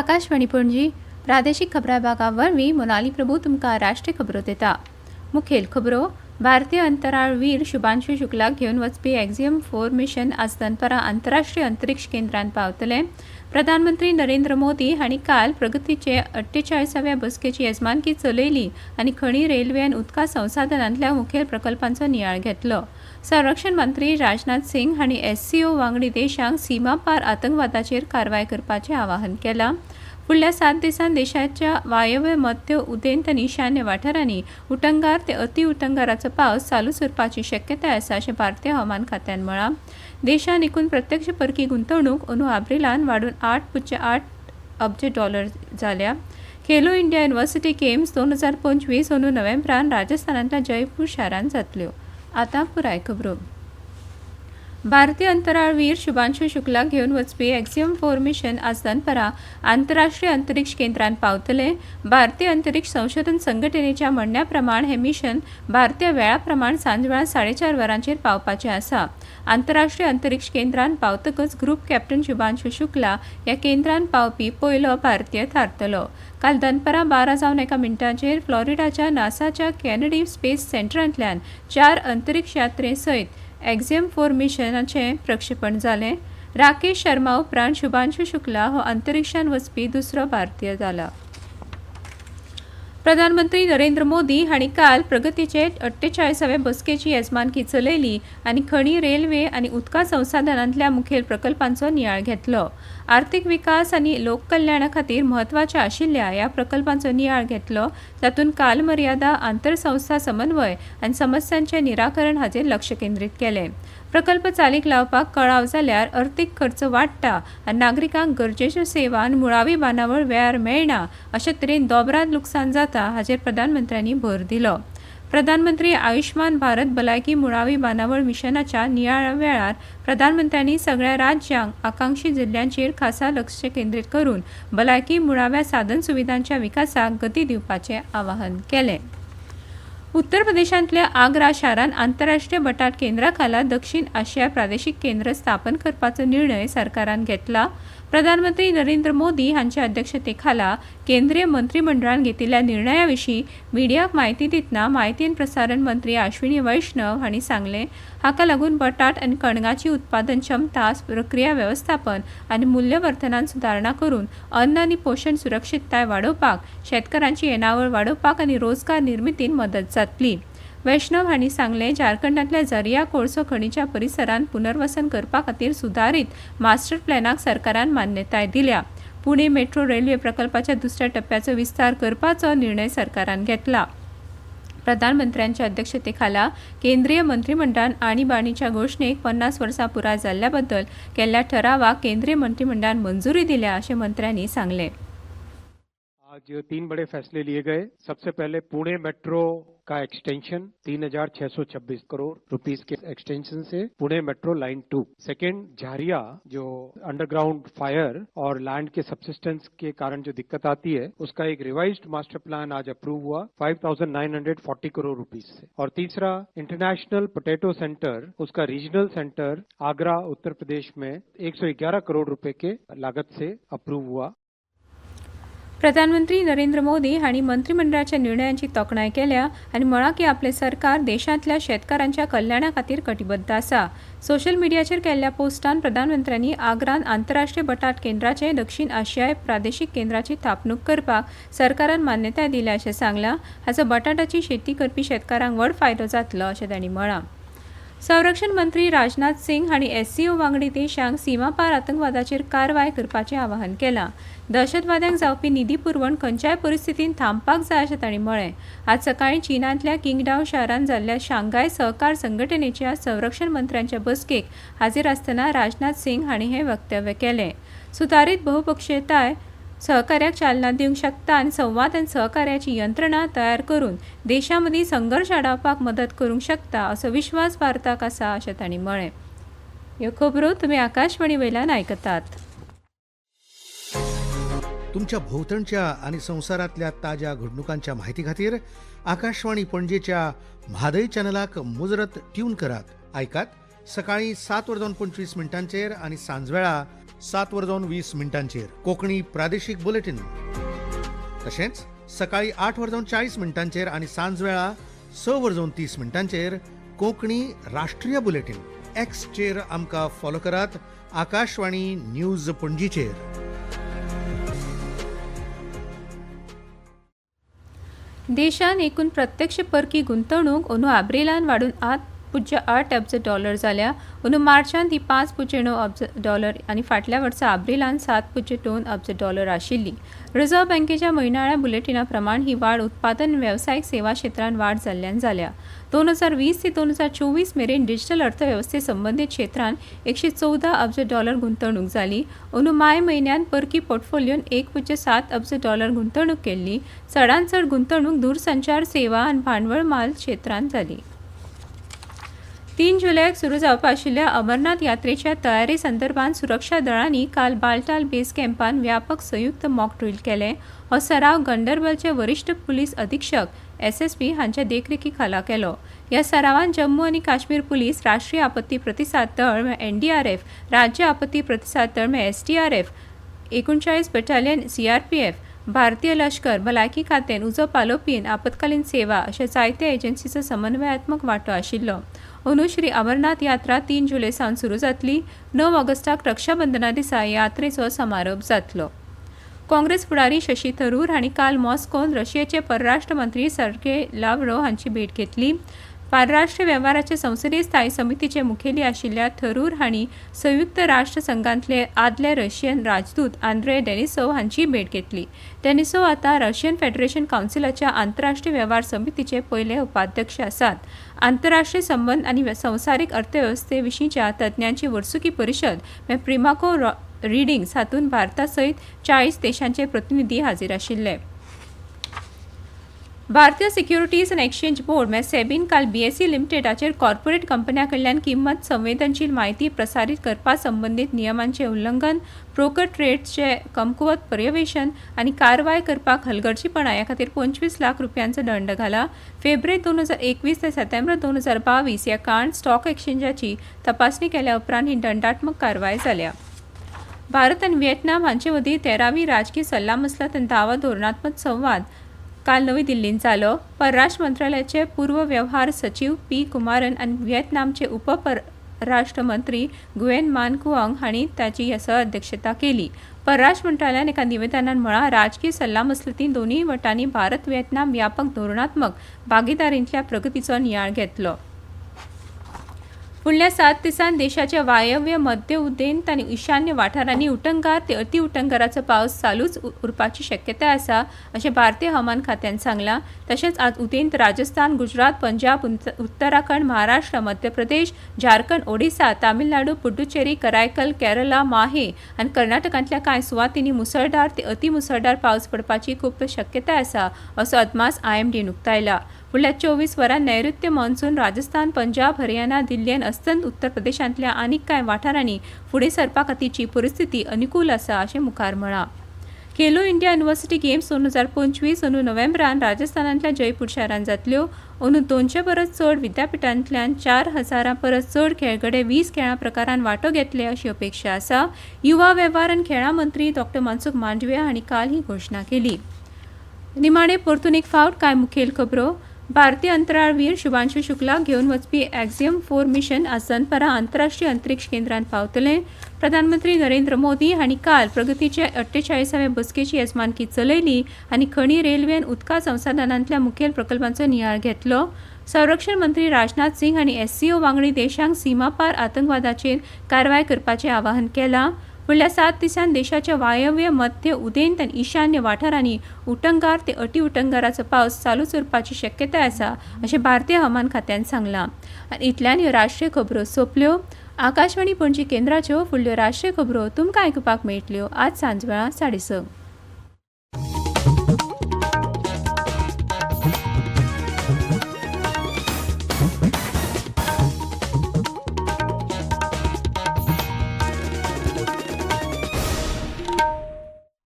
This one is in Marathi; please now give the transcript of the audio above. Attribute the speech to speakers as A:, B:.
A: आकाशवाणी पणजी प्रादेशिक खबरां भागावरवीं मोनाली प्रभू तुमकां राष्ट्रीय खबरो दिता। मुखेल खबरो भारतीय अंतराळवीर शुभांशु शुक्लाक घेवन वचपी एक्झियम 4 मिशन आज दनपारां आंतरराष्ट्रीय अंतरीक्ष केंद्रांत पावतले। प्रधानमंत्री नरेंद्र मोदी हांणी काल प्रगतीचे 48व्या बसकेची येजमानकी चलयली आनी खणी रेल्वे आनी उदका संसाधनांतल्या मुखेल प्रकल्पांचो नियाळ घेतलो। संरक्षण मंत्री राजनाथ सिंग हांणी SCO वांगडी देशांक सीमा पार आतंकवादाचेर कारवाय करपाचें आवाहन केलां। फुडल्या 7 दिसांत देशाच्या वायव्य मध्य उदेंत आनी ईशान्य वाठारांनी उटंगार ते अति उटंगाराचो पावस चालूच उरपाची शक्यताय आसा अशें भारतीय हवामान खात्यान म्हळां। देशांत एकूण प्रत्यक्ष परकी गुंतवणूक अंदू एप्रिलांत वाडून $8.8 अब्ज जाल्या। खेलो इंडिया युनिव्हर्सिटी गेम्स 2025 अंदू नोव्हेंबरांत राजस्थानांतल्या जयपूर शारांत जातल्यो। आतां पुराय खबरो। भारतीय अंतराळवीर शुभांशु शुक्लाक घेवन वचपी एक्झियम 4 मिशन आज दनपारां आंतरराष्ट्रीय अंतरीक्ष केंद्रांत पावतले। भारतीय अंतरीक्ष संशोधन संघटनेच्या म्हणण्या प्रमाण हे मिशन भारतीय वेळा प्रमाण सांजवेळा 4:30 वरांचेर पावपाचें आसा। आंतरराष्ट्रीय अंतरीक्ष केंद्रांत पावतकच ग्रुप कॅप्टन शुभांशु शुक्ला ह्या केंद्रांत पावपी पयलो भारतीय थारतलो। काल दनपारां 12:01 फ्लोरिडाच्या नासाच्या केनेडी स्पेस सेंटरांतल्यान 4 अंतरीक्ष यात्रे सयत एक्झियम 4 मिशनाचें प्रक्षेपण जालें। राकेश शर्मा उपरांत शुभांशु शुक्ला हो अंतरिक्षांत वचपी दुसरो भारतीय जाला। प्रधानमंत्री नरेंद्र मोदी हांणी काल प्रगतीचे 48व्या बसकेची येजमानकी चलयली आनी खणी रेल्वे आनी उदका संसाधनांतल्या मुखेल प्रकल्पांचो नियाळ घेतलो। आर्थीक विकास आनी लोककल्याणा खातीर म्हत्वाच्या आशिल्ल्या ह्या प्रकल्पांचो नियाळ घेतलो, जातूंत कालमर्यादा, आंतरसंस्था समन्वय आनी समस्यांचें निराकरण हाचेर लक्ष केंद्रीत केलें। प्रकल्प चालीक लावपाक कळाव जाल्यार अर्थीक खर्च वाडटा आनी नागरिकांक गरजेच्यो सेवा आनी मुळावी बांदावळ वेळार मेळना अशे तरेन दोबराद लुकसाण जाता हाचेर प्रधानमंत्र्यांनी भर दिलो। प्रधानमंत्री आयुष्मान भारत भलायकी मुळावी बांदावळ मिशनाच्या नियाळ्या वेळार प्रधानमंत्र्यांनी सगळ्या राज्यांक आकांक्षी जिल्ल्यांचेर खासा लक्ष केंद्रीत करून भलायकी मुळाव्या साधन सुविधांच्या विकासाक गती दिवपाचें आवाहन केलें। उत्तर प्रदेशांतल्या आग्रा शारांत आंतरराष्ट्रीय बटाट केंद्रा खाला दक्षिण आशिया प्रादेशीक केंद्र स्थापन करपाचो निर्णय सरकारान घेतला। प्रधानमंत्री नरेंद्र मोदी हांच्या अध्यक्षतेखाला केंद्रीय मंत्रिमंडळान घेतिल्ल्या निर्णया विशीं मिडियाक म्हायती दितना म्हायती आनी प्रसारण मंत्री अश्विनी वैष्णव हांणी सांगलें, हाका लागून बटाट आनी कणगाची उत्पादन क्षमता, प्रक्रिया वेवस्थापन आनी मूल्यवर्धनांत सुदारणा करून अन्न आनी पोषण सुरक्षीतताय वाडोवपाक, शेतकारांची येणावळ वाडोवपाक आनी रोजगार निर्मितीत मदत जातली। वैष्णव हांणी सांगलें, झारखंडांतल्या झरिया कोळसो खणीच्या परिसरांत पुनर्वसन करपा खातीर सुदारीत मास्टर प्लॅनाक सरकारान मान्यताय दिल्या। पुणे मेट्रो रेल्वे प्रकल्पाच्या दुसऱ्या टप्प्याचो विस्तार करपाचो निर्णय सरकारान घेतला। प्रधानमंत्र्यांच्या अध्यक्षतेखाला केंद्रीय मंत्रिमंडळान आणीबाणीच्या घोषणेक 50 वर्सां पुराय जाल्ल्या बद्दल केल्ल्या ठरावाक केंद्रीय मंत्रिमंडळान मंजुरी दिल्या अशें मंत्र्यांनी सांगलें।
B: आज 3 बड़े फैसले लिए गए। सबसे पहले पुणे मेट्रो का एक्सटेंशन 3626 करोड़ रुपीस के एक्सटेंशन से पुणे मेट्रो लाइन 2। सेकेंड, झारिया जो अंडरग्राउंड फायर और लैंड के सबसिस्टेंस के कारण जो दिक्कत आती है, उसका एक रिवाइज्ड मास्टर प्लान आज अप्रूव हुआ 5940 करोड़ रुपीस से। और तीसरा, इंटरनेशनल पोटैटो सेंटर, उसका रीजनल सेंटर आगरा उत्तर प्रदेश में 111 करोड़ रुपए के लागत से अप्रूव हुआ।
A: प्रधानमंत्री नरेंद्र मोदी हांणी मंत्रिमंडळाच्या निर्णयांची तोखणाय केल्या आनी म्हळां की आपले सरकार देशांतल्या शेतकारांच्या कल्याणा खातीर कटिबद्ध आसा। सोशल मिडियाचेर केल्ल्या पोस्टान प्रधानमंत्र्यांनी आग्रांत आंतरराष्ट्रीय बटाट केंद्राचे दक्षिण आशियाय प्रादेशीक केंद्राची थापणूक करपाक सरकारान मान्यताय दिल्या अशें सांगलां। हाचो बटाटाची शेती करपी शेतकारांक व्हड फायदो जातलो अशें तांणी म्हळां। संरक्षण मंत्री राजनाथ सिंग हांणी SCO वांगडी देशांक सीमा पार आतंकवादाचेर कारवाय करपाचें आवाहन केलां। दहशतवाद्यांक जावपी निधी पुरवण खंयच्याय परिस्थितींत थांबपाक जाय अशें तांणी म्हळें। आज सकाळीं चीनांतल्या किंगडाओ शारांत जाल्ल्या शांघाय सहकार संघटनेच्या संरक्षण मंत्र्यांच्या बसकेक हाजीर आसतना राजनाथ सिंग हांणी हें वक्तव्य केलें। सुदारीत बहुपक्षीयताय सहकार्याक चालना दिवंक शकता आनी संवाद आनी सहकार्याची यंत्रणा तयार करून देशां मदीं संघर्श आडावपाक मदत करूंक शकता असो विश्वास भारताक आसा अशें तांणी म्हळें। ह्यो खबरो तुमी आकाशवाणी वयल्यान आयकतात।
C: तुमच्या भोवतणच्या आणि संवसारांतल्या ताज्या घडणुकांच्या म्हायती खातीर आकाशवाणी पणजेच्या म्हादय चॅनलाक मुजरत ट्यून करात। आयकात सकाळीं 7:25 आनी सांजवेळा 7:20 कोकणी प्रादेशिक बुलेटिन, तशेंच सकाळी 8:40 आणि सांजवेळा 6:30 कोंकणी राष्ट्रीय बुलेटिन. एक्सचेर आमकां फॉलो करात, आकाशवाणी न्यूज पणजीचेर.
A: देशान एकूण प्रत्यक्ष परकी गुंतवणूक अंदू एप्रिलान वाडून $8.8 अब्ज जाल्या. अंदू मार्चान ती $5.9 अब्ज आनी फाटल्या वर्सा एप्रिलान $7.2 अब्ज आशिल्ली. रिझर्व्ह बँकेच्या म्हयनाळ्या बुलेटिना प्रमाण ही वाड उत्पादन वेवसायीक सेवा क्षेत्रांत वाड जाल्ल्यान जाल्या. 2020 ते 2024 मेरेन डिजिटल अर्थवेवस्थे संबंदीत क्षेत्रांत $114 अब्ज गुंतवणूक जाली. अंदू माय म्हयन्यान परकी पोर्टफोलियोन $1.7 अब्ज गुंतवणूक केल्ली. चडांत चड गुंतवणूक दूरसंचार सेवा आनी भांडवळ माल क्षेत्रांत जाली. 3 जुलयाक सुरू जावपा आशिल्ल्या अमरनाथ यात्रेच्या तयारी संदर्भात सुरक्षा दळांनी काल बालटाल बेस कॅम्पान व्यापक संयुक्त मॉक ड्रील केले. हो सराव गंडरबलचे वरिष्ठ पुलीस अधीक्षक SSP हांच्या देखरेखी खाला केलो. ह्या सरावान जम्मू आनी काश्मीर पुलीस, राष्ट्रीय आपत्ती प्रतिसाद दळ NDRF, राज्य आपत्ती प्रतिसाद दळ SDRF, 39 बटालियन CRPF, भारतीय लष्कर, भलायकी खातें, उजो पालोवपीन, आपतकालीन सेवा अशा जायत्या एजन्सीचो समन्वयात्मक वांटो आशिल्लो. अंदू श्री अमरनाथ यात्रा 3 जुलय सावन सुरू जातली. 9 ऑगस्टाक रक्षाबंधना दिसा यात्रेचो समारोप जातलो. काँग्रेस फुडारी शशी थरूर हांणी काल मॉस्कोन रशियाचे परराष्ट्र मंत्री सर्गेय लाव्रोव हांची भेट घेतली. परराष्ट्र वेव्हाराचे संसदीय स्थायी समितीचे मुखेली आशिल्ल्या थरूर हांणी संयुक्त राष्ट्र संघांतले आदले रशियन राजदूत आंद्रे डेनिसोव हांची भेट घेतली. डेनिसोव आतां रशियन फेडरेशन कावन्सिलाच्या आंतरराष्ट्रीय वेव्हार समितीचे पयले उपाध्यक्ष आसात. आंतरराष्ट्रीय संबंद आनी संवसारीक अर्थवेवस्थे विशींच्या तज्ञांची वर्सुकी परिशद प्रिमाको रिडिंग्स हातूंत भारता सयत 40 देशांचे प्रतिनिधी हाजीर आशिल्ले. भारतीय सिक्युरिटीज अँड एक्सचेंज बोर्ड सेबीन काल BSE लिमिटेडाचेर कॉर्पोरेट कंपन्यां कडल्यान किंमत संवेदनशील माहिती प्रसारीत करपा संबंदीत नियमांचे उल्लंघन, ब्रोकर ट्रेड्सचे कमकुवत पर्यवेक्षण आनी कारवाय करपाक हलगर्जीपणा ह्या खातीर ₹25 लाख दंड घाला. फेब्रुवारी 2021 ते सप्टेंबर 2022 ह्या काळांत स्टॉक एक्सचेंजाची तपासणी केल्या उपरांत ही दंडात्मक कारवाय जाल्या. भारत आनी व्हिएतनाम हांचे मदीं 13वी राजकी सल्लामसलत आनी दावा धोरणात्मक संवाद काल नवी दिल्लींत जालो. परराष्ट्र मंत्रालयाचे पूर्व वेव्हार सचिव P. कुमारन आनी व्हिएतनामचे उपपरराष्ट्र मंत्री गुयेन मान कुआंग हांणी ताची सहअध्यक्षता केली. परराष्ट्र मंत्रालयान एका निवेदनांत म्हळां, राजकी सल्लामसलतीन दोनूय वटांनी भारत व्हिएतनाम व्यापक धोरणात्मक भागीदारींतल्या प्रगतीचो नियाळ घेतलो. फुडल्या 7 दिसांत देशाच्या वायव्य, मध्य, उदेंत आनी ईशान्य वाठारांनी उटंगार ते अति उटंगाराचो पावस चालूच उरपाची शक्यताय आसा अशें भारतीय हवामान खात्यान सांगलां. तशेंच आज उदेंत राजस्थान, गुजरात, पंजाब, उत्तराखंड, महाराष्ट्र, मध्य प्रदेश, झारखंड, ओडिशा, तामिळनाडू, पुडुचेरी, करायकल, केरला, माहे आनी कर्नाटकांतल्या कांय सुवातींनी मुसळधार ते अति मुसळधार पावस पडपाची खूब शक्यताय आसा असो अदमास IMDन उक्तायला. फुडल्या 24 वरांत नैऋत्य मॉन्सून राजस्थान, पंजाब, हरियाणा, दिल्ली आनी अस्तंत उत्तर प्रदेशांतल्या आनीक कांय वाठारांनी फुडें सरपा खातीरची परिस्थिती अनुकूल आसा अशें मुखार म्हळां. खेलो इंडिया युनिव्हर्सिटी गेम्स 2025 अंदू नोव्हेंबरान राजस्थानांतल्या जयपूर शारांत जातल्यो. अंदू 200 परस चड विद्यापिठांतल्यान 4000 परस चड खेळगडे 20 खेळां प्रकारांत वांटो घेतले अशी अपेक्षा आसा. युवा वेव्हार आनी खेळां मंत्री डॉ. मनसुख मांडविया हांणी काल ही घोशणा केली. निमाणे परतून एक फावट कांय मुखेल खबरो. भारतीय अंतराळवीर शुभांशु शुक्लाक घेवन वचपी एक्झियम 4 मिशन आज दनपारां आंतरराष्ट्रीय अंतरीक्ष केंद्रांत पावतलें. प्रधानमंत्री नरेंद्र मोदी हांणी काल प्रगतीचे 48व्या बसकेची येजमानकी चलयली आनी खणी, रेल्वे आनी उदका संसाधनांतल्या मुखेल प्रकल्पांचो नियाळ घेतलो. संरक्षण मंत्री राजनाथ सिंग हांणी SCO वांगडी देशांक सीमापार आतंकवादाचेर कारवाय करपाचें आवाहन केलां. फुडल्या 7 दिसांत देशाच्या वायव्य, मध्य, उदेंत आनी ईशान्य वाठारांनी उटंगार ते अति उटंगाराचो पावस चालूच उरपाची शक्यताय आसा अशें भारतीय हवामान खात्यान सांगलां. आनी इतल्यान ह्यो राष्ट्रीय खबरो सोंपल्यो. आकाशवाणी पणजी केंद्राच्यो फुडल्यो राष्ट्रीय खबरो तुमकां आयकुपाक मेळटल्यो आज सांजवेळा 6:30.